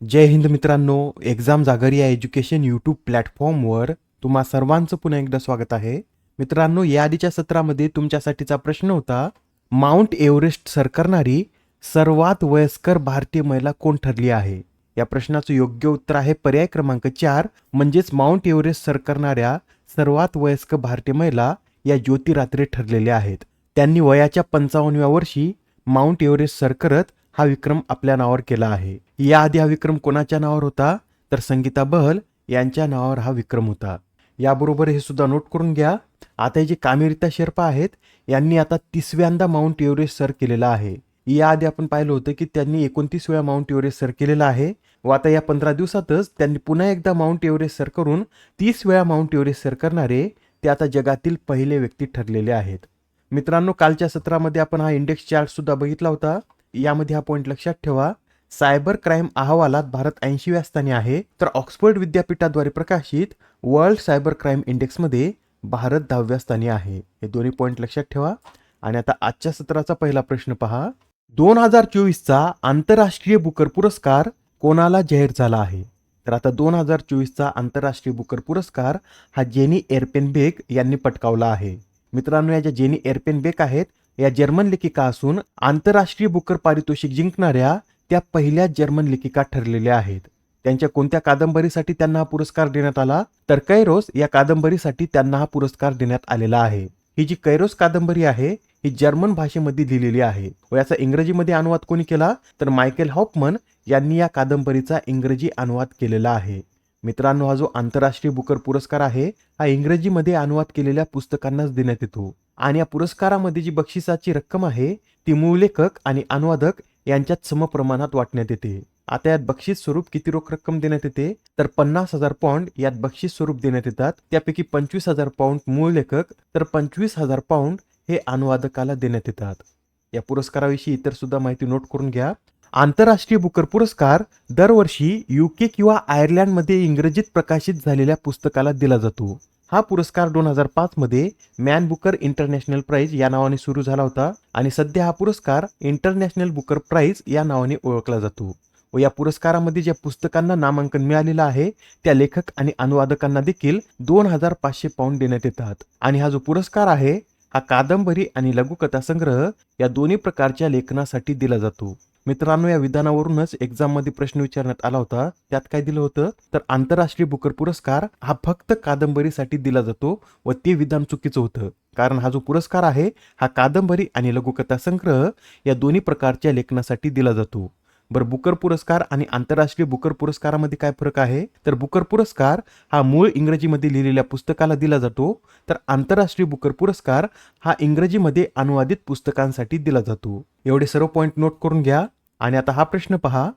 जय हिंद मित्रांनो, एक्झाम जागर या एज्युकेशन यूट्यूब प्लॅटफॉर्मवर तुम्हा सर्वांचं पुन्हा एकदा स्वागत आहे. मित्रांनो, या आधीच्या सत्रामध्ये तुमच्यासाठीचा प्रश्न होता, माउंट एव्हरेस्ट सर करणारी सर्वात वयस्कर भारतीय महिला कोण ठरली आहे? या प्रश्नाचं योग्य उत्तर आहे पर्याय क्रमांक 4, म्हणजेच माउंट एव्हरेस्ट सर करणाऱ्या सर्वात वयस्कर भारतीय महिला या ज्योती रात्रे ठरलेल्या आहेत. त्यांनी वयाच्या 55व्या वर्षी माउंट एव्हरेस्ट सर करत हा विक्रम आपल्या नावावर केला आहे. याआधी हा विक्रम कोणाच्या नावावर होता? तर संगीता बहल यांच्या नावावर हा विक्रम होता. याबरोबर हे सुद्धा नोट करून घ्या. आता हे जे कामिरीता शेर्पा आहेत यांनी आता 30व्यांदा माउंट एव्हरेस्ट सर केलेला आहे. याआधी आपण पाहिलं होतं की त्यांनी 29 वेळा माउंट एव्हरेस्ट सर केलेला आहे व आता या 15 दिवसातच त्यांनी पुन्हा एकदा माउंट एव्हरेस्ट सर करून 30 वेळा माउंट एव्हरेस्ट सर करणारे ते आता जगातील पहिले व्यक्ती ठरलेले आहेत. मित्रांनो, कालच्या सत्रामध्ये आपण हा इंडेक्स चार्ट सुद्धा बघितला होता. यामध्ये हा पॉइंट लक्षात ठेवा. सायबर क्राईम अहवालात भारत 80व्या स्थानी आहे, तर ऑक्सफर्ड विद्यापीठाद्वारे प्रकाशित वर्ल्ड सायबर क्राईम इंडेक्समध्ये भारत 10व्या स्थानी आहे. हे दोन्ही पॉइंट लक्षात ठेवा. आणि आता आजच्या सत्राचा पहिला प्रश्न पहा. 2024चा आंतरराष्ट्रीय बुकर पुरस्कार कोणाला जाहीर झाला आहे? तर आता 2024चा आंतरराष्ट्रीय बुकर पुरस्कार हा जेनी एरपेनबेक यांनी पटकावला आहे. मित्रांनो, या ज्या जेनी एरपेनबेक आहेत या जर्मन लेखिका असून आंतरराष्ट्रीय बुकर पारितोषिक जिंकणाऱ्या त्या पहिल्या जर्मन लेखिका ठरलेल्या आहेत. त्यांच्या कोणत्या कादंबरीसाठी त्यांना हा पुरस्कार देण्यात आला? तर कैरोस या कादंबरीसाठी त्यांना हा पुरस्कार देण्यात आलेला आहे. ही जी कैरोस कादंबरी आहे ही जर्मन भाषेमध्ये लिहिलेली आहे व याचा इंग्रजीमध्ये अनुवाद कोणी केला? तर मायकेल हॉफमन यांनी या कादंबरीचा इंग्रजी अनुवाद केलेला आहे. मित्रांनो, हा जो आंतरराष्ट्रीय बुकर पुरस्कार आहे हा इंग्रजीमध्ये अनुवाद केलेल्या पुस्तकांनाच देण्यात येतो आणि या पुरस्कारामध्ये जी बक्षिसाची रक्कम आहे ती मूळ लेखक आणि अनुवादक यांच्यात समप्रमाणात वाटण्यात येते. आता यात बक्षीस स्वरूप किती रोख रक्कम देण्यात येते? तर 50,000 पाउंड यात बक्षीस स्वरूप देण्यात येतात. त्यापैकी 25,000 पाउंड मूळ लेखक तर 25,000 पाउंड हे अनुवादकाला देण्यात येतात. या पुरस्काराविषयी इतर सुद्धा माहिती नोट करून घ्या. आंतरराष्ट्रीय बुकर पुरस्कार दरवर्षी UK किंवा आयर्लंडमध्ये इंग्रजीत प्रकाशित झालेल्या पुस्तकाला दिला जातो. हा पुरस्कार 2005 मध्ये मॅन बुकर इंटरनॅशनल प्राइज या नावाने सुरू झाला होता आणि सध्या हा पुरस्कार इंटरनॅशनल बुकर प्राइज या नावाने ओळखला जातो. व या पुरस्कारामध्ये ज्या पुस्तकांना नामांकन मिळालेलं आहे त्या लेखक आणि अनुवादकांना देखील 2,500 पाउंड देण्यात येतात. आणि हा जो पुरस्कार आहे हा कादंबरी आणि लघुकथा संग्रह या दोन्ही प्रकारच्या लेखनासाठी दिला जातो. मित्रांनो, या विधानावरूनच एक्झाम मध्ये प्रश्न विचारण्यात आला होता. त्यात काय दिलं होतं? तर आंतरराष्ट्रीय बुकर पुरस्कार हा फक्त कादंबरीसाठी दिला जातो व ते विधान चुकीचं होतं. कारण हा जो पुरस्कार आहे हा कादंबरी आणि लघुकथा संग्रह या दोन्ही प्रकारच्या लेखनासाठी दिला जातो. बरं, बुकर पुरस्कार आणि आंतरराष्ट्रीय बुकर पुरस्कारामध्ये काय फरक आहे? तर बुकर पुरस्कार हा मूळ इंग्रजीमध्ये लिहिलेल्या पुस्तकाला दिला जातो, तर आंतरराष्ट्रीय बुकर पुरस्कार हा इंग्रजीमध्ये अनुवादित पुस्तकांसाठी दिला जातो. एवढे सर्व पॉइंट नोट करून घ्या. आणि आता हा प्रश्न पहा.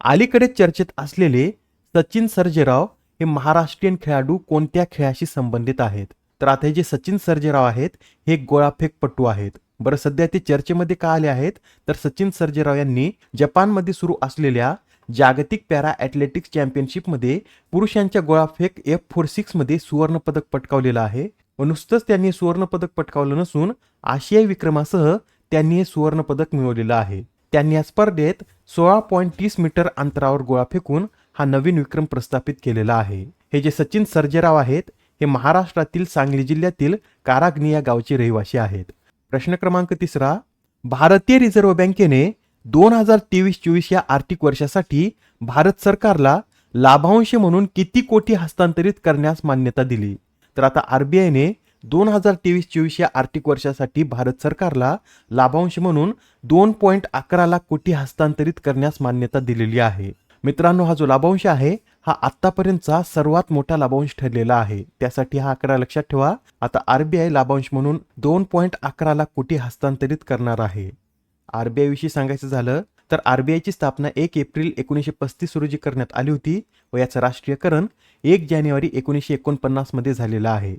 अलीकडे चर्चेत असलेले सचिन सर्जेराव हे महाराष्ट्रीयन खेळाडू कोणत्या खेळाशी संबंधित आहेत? तर आता हे जे सचिन सर्जेराव आहेत हे गोळाफेकपटू आहेत. बरं, सध्या ते चर्चेमध्ये का आले आहेत? तर सचिन सर्जेराव यांनी जपानमध्ये सुरू असलेल्या जागतिक पॅरा ॲथलेटिक्स चॅम्पियनशिपमध्ये पुरुषांच्या गोळाफेक F46 मध्ये सुवर्ण पदक पटकावलेलं आहे. व नुसतंच त्यांनी सुवर्ण पदक पटकावलं नसून आशियाई विक्रमासह त्यांनी हे सुवर्ण पदक मिळवलेलं आहे. त्यांनी या स्पर्धेत 16.30 मीटर अंतरावर गोळा फेकून हा नवीन विक्रम प्रस्थापित केलेला आहे. हे जे सचिन सर्जेराव आहेत हे महाराष्ट्रातील सांगली जिल्ह्यातील कारागनी या गावचे रहिवासी आहेत. प्रश्न क्रमांक 3. भारतीय रिझर्व्ह बँकेने 2023-24 या आर्थिक वर्षासाठी भारत सरकारला लाभांश म्हणून किती कोटी हस्तांतरित करण्यास मान्यता दिली? तर आता RBIने 2023-24 या आर्थिक वर्षासाठी भारत सरकारला लाभांश म्हणून 2.11 लाख कोटी हस्तांतरित करण्यास मान्यता दिलेली आहे. मित्रांनो, हा जो लाभांश आहे हा आतापर्यंतचा सर्वात मोठा लाभांश ठरलेला आहे. त्यासाठी हा आकडा लक्षात ठेवा. आता RBI लाभांश म्हणून 2.11 लाख कोटी हस्तांतरित करणार आहे. RBI विषयी सांगायचं झालं तर RBIची स्थापना 1 एप्रिल 1935 रोजी करण्यात आली होती व याचं राष्ट्रीयकरण 1 जानेवारी 1949 मध्ये झालेलं आहे.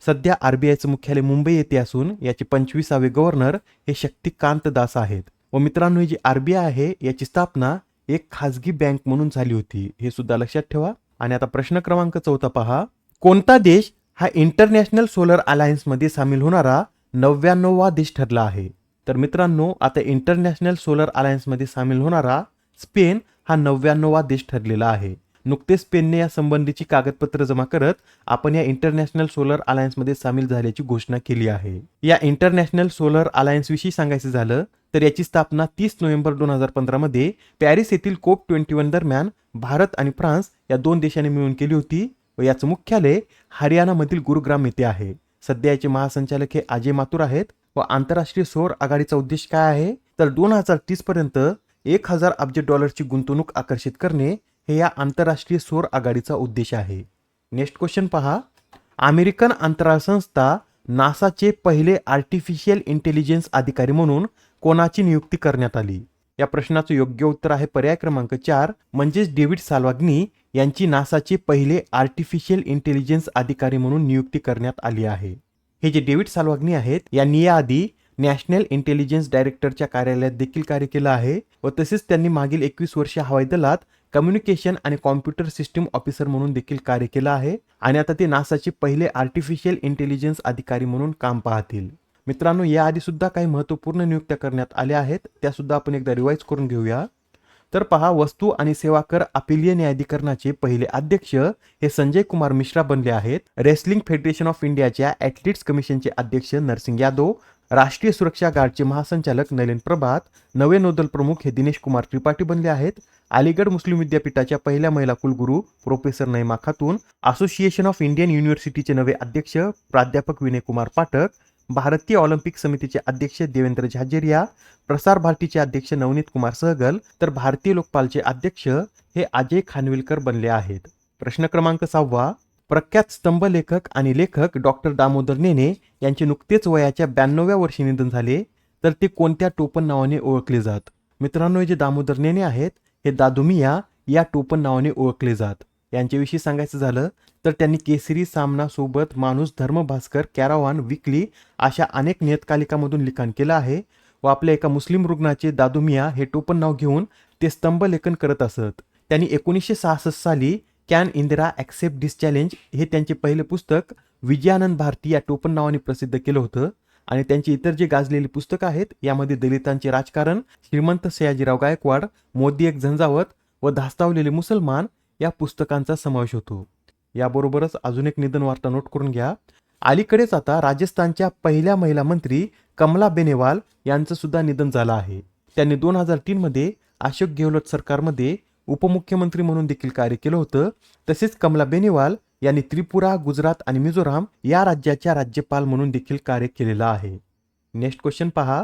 सध्या RBIचं मुख्यालय मुंबई येथे असून याचे 25वे गव्हर्नर हे शक्तिकांत दास आहेत. व मित्रांनो, ही जी RBI आहे याची स्थापना एक खाजगी बँक म्हणून झाली होती, हे सुद्धा लक्षात ठेवा. आणि आता प्रश्न क्रमांक 4 पहा. कोणता देश हा इंटरनॅशनल सोलर अलायन्स मध्ये सामील होणारा 99वा देश ठरला आहे? तर मित्रांनो, आता इंटरनॅशनल सोलर अलायन्स मध्ये सामील होणारा स्पेन हा 99वा देश ठरलेला आहे. नुकतेच स्पेनने या संबंधीची कागदपत्र जमा करत आपण या इंटरनॅशनल सोलर अलायन्समध्ये सामील झाल्याची घोषणा केली आहे. या इंटरनॅशनल सोलर अलायन्स विषयी सांगायचं झालं तर याची स्थापना 30 नोव्हेंबर 2015 मध्ये पॅरिस येथील COP21 दरम्यान भारत आणि फ्रान्स या दोन देशांनी मिळून केली होती व याचं मुख्यालय हरियाणामधील गुरुग्राम येथे आहे. सध्या याचे महासंचालक हे अजय माथुर आहेत व आंतरराष्ट्रीय सौर आघाडीचा उद्देश काय आहे तर 2030 पर्यंत 1000 अब्ज डॉलरची गुंतवणूक आकर्षित करणे हे या आंतरराष्ट्रीय सौर आघाडीचा उद्देश आहे. नेक्स्ट क्वेश्चन पहा. अमेरिकन अंतराळ संस्था नासाचे पहिले आर्टिफिशियल इंटेलिजन्स अधिकारी म्हणून कोणाची नियुक्ती करण्यात आली? या प्रश्नाचं योग्य उत्तर आहे पर्याय क्रमांक 4 म्हणजेच डेव्हिड साल्वाग्नी यांची नासाचे पहिले आर्टिफिशियल इंटेलिजन्स अधिकारी म्हणून नियुक्ती करण्यात आली आहे. हे जे डेव्हिड साल्वाग्नी आहेत यांनी याआधी नॅशनल इंटेलिजन्स डायरेक्टरच्या कार्यालयात देखील कार्य केलं आहे व तसेच त्यांनी मागील 21 वर्षे हवाई दलात कम्युनिकेशन आणि कॉम्प्युटर सिस्टीम ऑफिसर म्हणून देखील कार्य केलं आहे आणि आता ते नासाचे पहिले आर्टिफिशियल इंटेलिजन्स अधिकारी म्हणून काम पाहतील. मित्रांनो, याआधी सुद्धा काही महत्त्वपूर्ण नियुक्त्या करण्यात आल्या आहेत, त्या सुद्धा आपण एकदा रिवाइज करून घेऊया. तर पहा, वस्तू आणि सेवा कर अपिलीय न्यायाधिकरणाचे पहिले अध्यक्ष हे संजय कुमार मिश्रा बनले आहेत. रेसलिंग फेडरेशन ऑफ इंडियाच्या ॲथलीट्स कमिशनचे अध्यक्ष नरसिंग यादव, राष्ट्रीय सुरक्षा गार्डचे महासंचालक नलिन प्रभात, नवे नौदल प्रमुख हे दिनेश कुमार त्रिपाठी बनले आहेत. अलीगड मुस्लिम विद्यापीठाच्या पहिल्या महिला कुलगुरू professor Naima Khatoon, association of Indian युनिव्हर्सिटीचे नवे अध्यक्ष प्राध्यापक विनय कुमार पाठक, भारतीय ऑलिम्पिक समितीचे अध्यक्ष देवेंद्र झाझरिया, प्रसार भारतीचे अध्यक्ष नवनीत कुमार सहगल, तर भारतीय लोकपालचे अध्यक्ष हे अजय खानविलकर बनले आहेत. प्रश्न क्रमांक 6. प्रख्यात स्तंभ लेखक आणि लेखक डॉक्टर दामोदर नेने यांचे नुकतेच वयाच्या 92व्या वर्षी निधन झाले, तर ते कोणत्या टोपण नावाने ओळखले जात? मित्रांनो, हे जे दामोदर नेने आहेत हे दादुमिया या टोपण नावाने ओळखले जात. यांच्याविषयी सांगायचं झालं तर त्यांनी केसरी, सामना, सोबत, माणूस, धर्मभास्कर, कॅरावान, विकली अशा अनेक नियतकालिकामधून लिखाण केलं आहे व आपल्या एका मुस्लिम रुग्णाचे दादुमिया हे टोपण नाव घेऊन ते स्तंभ लेखन करत असत. त्यांनी 1966 साली can Indira accept this challenge हे त्यांचे पहिले पुस्तक विजयानंद भारती या टोपण नावाने प्रसिद्ध केलं होतं आणि त्यांची इतर जे गाजलेली पुस्तकं आहेत यामध्ये दलितांचे राजकारण, श्रीमंत सयाजीराव गायकवाड, मोदी एक झंझावत व धास्तावलेले मुसलमान या पुस्तकांचा समावेश होतो. याबरोबरच अजून एक निधन वार्ता नोट करून घ्या. अलीकडेच आता राजस्थानच्या पहिल्या महिला मंत्री कमला बेनेवाल यांचं सुद्धा निधन झालं आहे. त्यांनी 2003 मध्ये अशोक गेहलोत सरकारमध्ये उपमुख्यमंत्री म्हणून देखील कार्य केलं होतं. तसेच कमला बेनेवाल यांनी त्रिपुरा, गुजरात आणि मिझोराम या राज्याच्या राज्यपाल म्हणून देखील कार्य केलेलं आहे. नेक्स्ट क्वेश्चन पहा.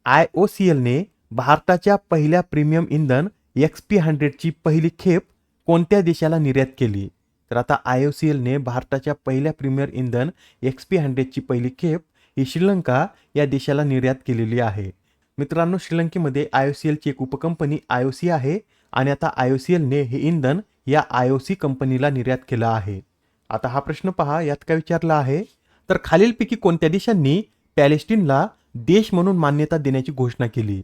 IOCLने भारताच्या पहिल्या प्रीमियम इंधन XP100 ची पहिली खेप कोणत्या देशाला निर्यात केली? तर आता IOCLने भारताच्या पहिल्या प्रीमियर इंधन XP100 ची पहिली खेप ही श्रीलंका या देशाला निर्यात केलेली आहे. मित्रांनो, श्रीलंकेमध्ये IOCLची एक उपकंपनी IOC आहे आणि आता IOCLने हे इंधन या IOC कंपनीला निर्यात केलं आहे. आता हा प्रश्न पहा, यात काय विचारला आहे तर खालीलपैकी कोणत्या देशांनी पॅलेस्टीनला देश म्हणून मान्यता देण्याची घोषणा केली?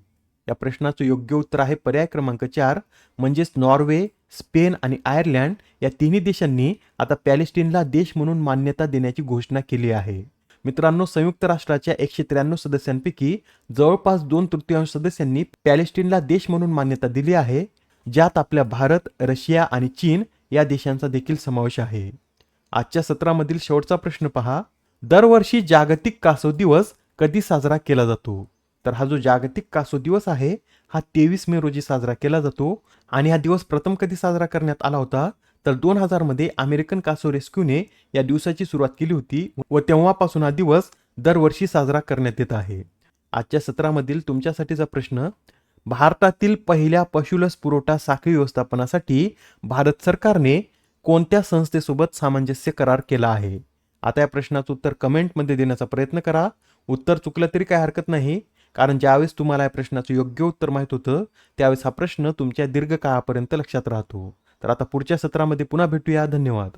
या प्रश्नाचं योग्य उत्तर आहे पर्याय क्रमांक 4 म्हणजेच नॉर्वे, स्पेन आणि आयर्लंड या तिन्ही देशांनी आता पॅलेस्टीनला देश म्हणून मान्यता देण्याची घोषणा केली आहे. मित्रांनो, संयुक्त राष्ट्राच्या 193 सदस्यांपैकी जवळपास 2/3 सदस्यांनी पॅलेस्टीनला देश म्हणून मान्यता दिली आहे, ज्यात आपल्या भारत, रशिया आणि चीन या देशांचा देखील समावेश आहे. आजच्या सत्रामधील शेवटचा प्रश्न पहा. दरवर्षी जागतिक कासव दिवस कधी साजरा केला जातो? तर हा जो जागतिक कासव दिवस आहे हा 23 मे रोजी साजरा केला जातो आणि हा दिवस प्रथम कधी साजरा करण्यात आला होता तर 2000 मध्ये अमेरिकन कासव रेस्क्यूने या दिवसाची सुरुवात केली होती व तेव्हापासून हा दिवस दरवर्षी साजरा करण्यात येत आहे. आजच्या सत्रामधील तुमच्यासाठीचा प्रश्न. भारतातील पहिल्या पशुलस पुरवठा साखळी व्यवस्थापनासाठी भारत सरकारने कोणत्या संस्थेसोबत सामंजस्य करार केला आहे? आता या प्रश्नाचं उत्तर कमेंटमध्ये देण्याचा प्रयत्न करा. उत्तर चुकलं तरी काही हरकत नाही, कारण ज्यावेळेस तुम्हाला या प्रश्नाचं योग्य उत्तर माहीत होतं त्यावेळेस हा प्रश्न तुमच्या दीर्घकाळापर्यंत लक्षात राहतो. तर आता पुढच्या सत्रामध्ये पुन्हा भेटूया. धन्यवाद.